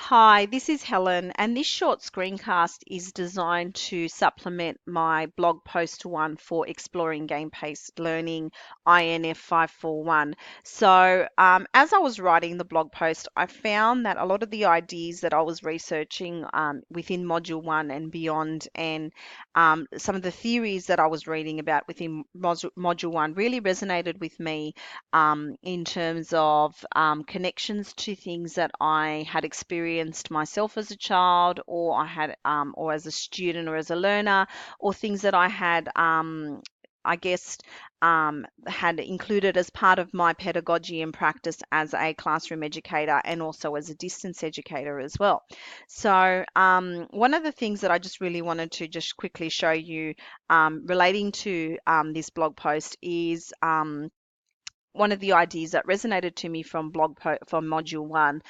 Hi, this is Helen, and this short screencast is designed to supplement my blog post one for Exploring Game-Based Learning, INF 541. As I was writing the blog post, I found that a lot of the ideas that I was researching within Module 1 and beyond, and some of the theories that I was reading about within Module 1 really resonated with me in terms of connections to things that I had experienced myself as a child, or I had, or as a student, or as a learner, or things that I had. I guess had included as part of my pedagogy and practice as a classroom educator and also as a distance educator as well. One of the things that I just really wanted to just quickly show you relating to this blog post is one of the ideas that resonated to me from from module one,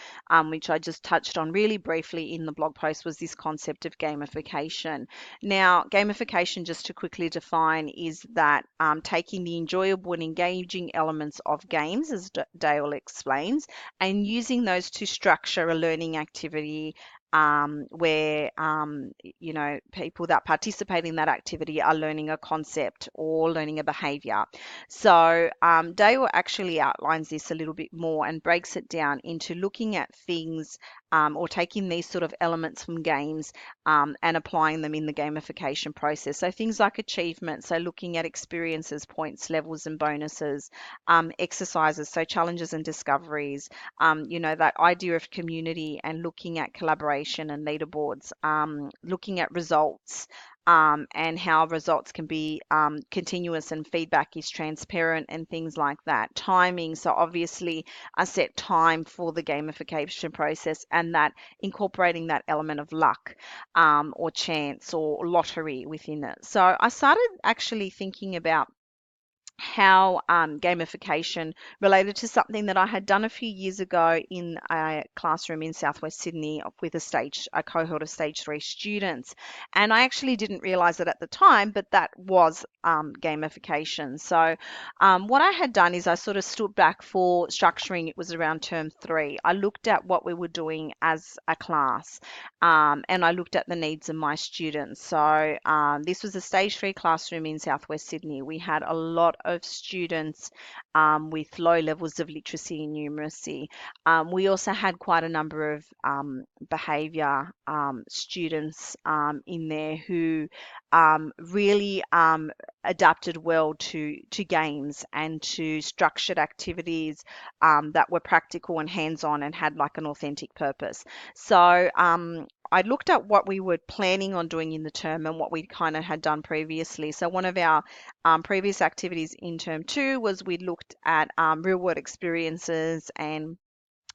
which I just touched on really briefly in the blog post, was this concept of gamification. Now, gamification, just to quickly define, is that taking the enjoyable and engaging elements of games, as Dale explains, and using those to structure a learning activity where people that participate in that activity are learning a concept or learning a behavior. Dale actually outlines this a little bit more and breaks it down into looking at things or taking these sort of elements from games and applying them in the gamification process. So things like achievement, so looking at experiences, points, levels, and bonuses, exercises, so challenges and discoveries, that idea of community and looking at collaboration and leaderboards, looking at results, and how results can be continuous and feedback is transparent and things like that. Timing, so obviously a set time for the gamification process, and that incorporating that element of luck or chance or lottery within it. So I started actually thinking about how gamification related to something that I had done a few years ago in a classroom in Southwest Sydney with a cohort of stage 3 students. And I actually didn't realize it at the time, but that was gamification. What I had done is I sort of stood back for structuring. It was around term 3. I looked at what we were doing as a class, and I looked at the needs of my students. This was a stage 3 classroom in Southwest Sydney. We had a lot of students with low levels of literacy and numeracy. We also had quite a number of behaviour students in there who really adapted well to games and to structured activities that were practical and hands-on and had like an authentic purpose. I looked at what we were planning on doing in the term and what we kind of had done previously. So one of our previous activities in term 2 was we looked at real world experiences, and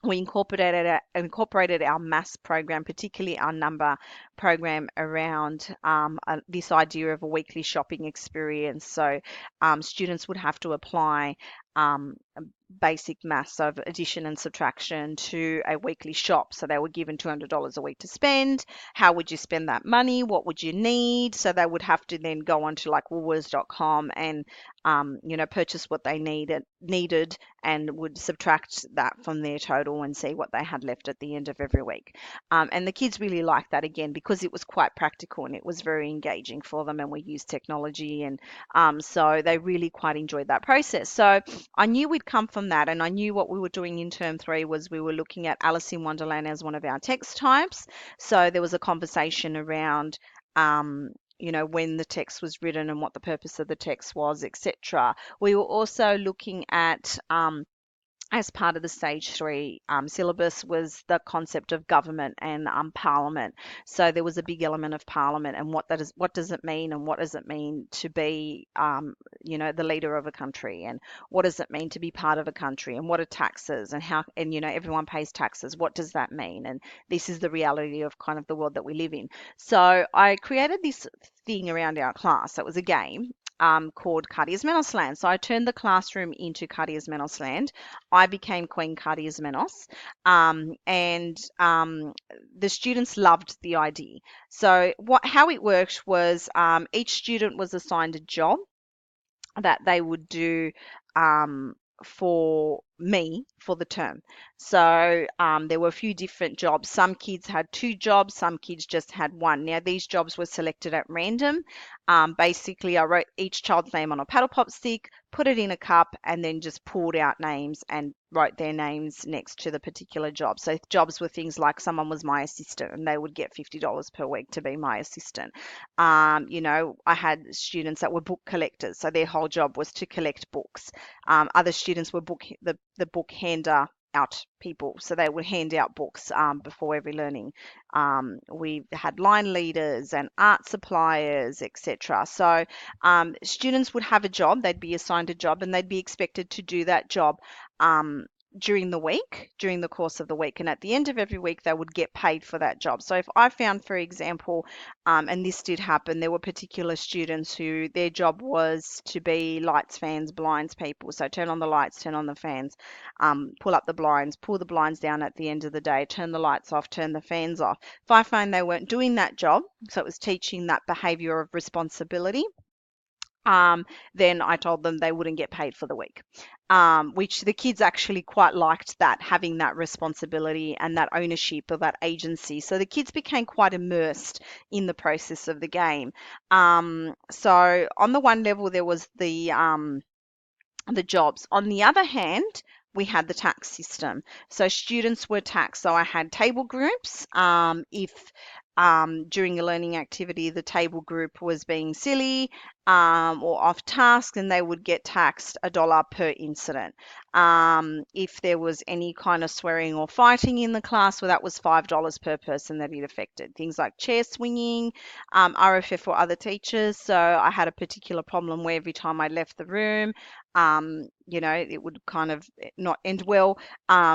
we incorporated our maths program, particularly our number program, around this idea of a weekly shopping experience. Students would have to apply basic maths of addition and subtraction to a weekly shop. So they were given $200 a week to spend. How would you spend that money? What would you need? So they would have to then go on to like Woolworths.com and purchase what they needed, and would subtract that from their total and see what they had left at the end of every week. And the kids really liked that, again, because it was quite practical and it was very engaging for them, and we used technology, and so they really quite enjoyed that process. So I knew we'd come from that, and I knew what we were doing in term 3 was we were looking at Alice in Wonderland as one of our text types. So there was a conversation around when the text was written and what the purpose of the text was, etc. We were also looking at as part of the stage 3 syllabus was the concept of government and parliament. So there was a big element of parliament and what does it mean, and what does it mean to be the leader of a country, and what does it mean to be part of a country, and what are taxes, and how, and everyone pays taxes. What does that mean? And this is the reality of kind of the world that we live in. So I created this thing around our class. That was a game called Cardia's Menos Land. So I turned the classroom into Cardia's Menos Land. I became Queen Cardia's Menos, and the students loved the idea. So how it worked was each student was assigned a job that they would do for me for the term. So there were a few different jobs. Some kids had two jobs, some kids just had one. Now, these jobs were selected at random. Basically, I wrote each child's name on a paddle pop stick, put it in a cup, and then just pulled out names and wrote their names next to the particular job. So jobs were things like someone was my assistant and they would get $50 per week to be my assistant. I had students that were book collectors, so their whole job was to collect books. Other students were the book hander out people, so they would hand out books before every learning. We had line leaders and art suppliers, etc. So students would have a job, they'd be assigned a job, and they'd be expected to do that job um, during the week, during the course of the week. And at the end of every week, they would get paid for that job. So if I found, for example, and this did happen, there were particular students who their job was to be lights, fans, blinds people. So turn on the lights, turn on the fans, pull up the blinds, pull the blinds down at the end of the day, turn the lights off, turn the fans off. If I found they weren't doing that job, so it was teaching that behavior of responsibility, then I told them they wouldn't get paid for the week, which the kids actually quite liked, that having that responsibility and that ownership of that agency. So the kids became quite immersed in the process of the game. So on the one level, there was the jobs. On the other hand, we had the tax system. So students were taxed. So I had table groups. If during a learning activity the table group was being silly or off task, then they would get taxed $1 per incident. If there was any kind of swearing or fighting in the class, well, that was $5 per person that it affected. Things like chair swinging, RFF or other teachers. So I had a particular problem where every time I left the room, it would kind of not end well.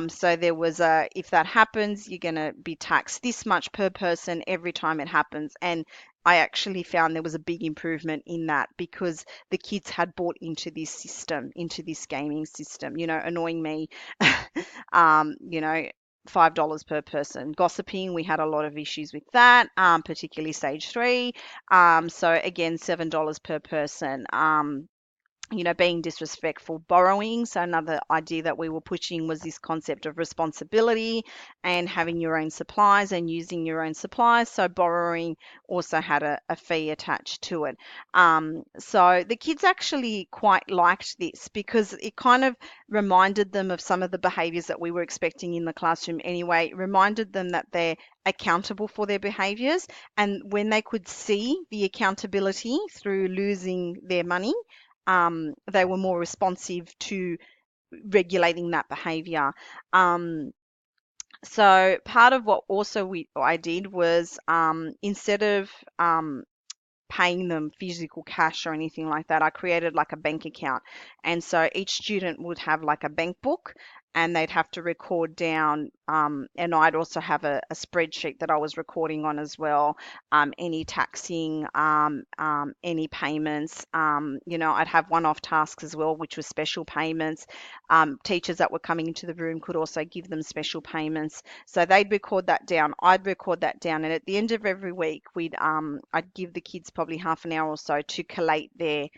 So there was if that happens, you're going to be taxed this much per person every time it happens. And I actually found there was a big improvement in that because the kids had bought into this system, into this gaming system, annoying me, um, you know, $5 per person. Gossiping, we had a lot of issues with that, particularly stage three. So again, $7 per person. Being disrespectful, borrowing. So another idea that we were pushing was this concept of responsibility and having your own supplies and using your own supplies. So borrowing also had a fee attached to it. So the kids actually quite liked this because it kind of reminded them of some of the behaviors that we were expecting in the classroom anyway. It reminded them that they're accountable for their behaviors, and when they could see the accountability through losing their money, they were more responsive to regulating that behavior. Um, so part of what also I did was instead of paying them physical cash or anything like that, I created like a bank account. And so each student would have like a bank book and they'd have to record down, and I'd also have a spreadsheet that I was recording on as well, any taxing, any payments. I'd have one-off tasks as well, which was special payments. Teachers that were coming into the room could also give them special payments. So they'd record that down, I'd record that down, and at the end of every week, I'd give the kids probably half an hour or so to collate their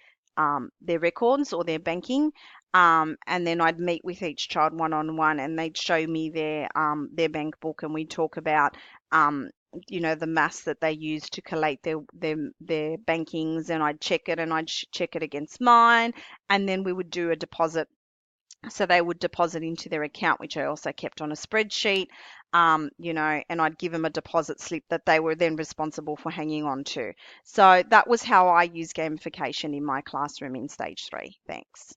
records or their banking. And then I'd meet with each child one-on-one, and they'd show me their bank book, and we'd talk about the maths that they use to collate their bankings, and I'd check it, and I'd check it against mine, and then we would do a deposit. So they would deposit into their account, which I also kept on a spreadsheet, and I'd give them a deposit slip that they were then responsible for hanging on to. So that was how I use gamification in my classroom in stage three. Thanks.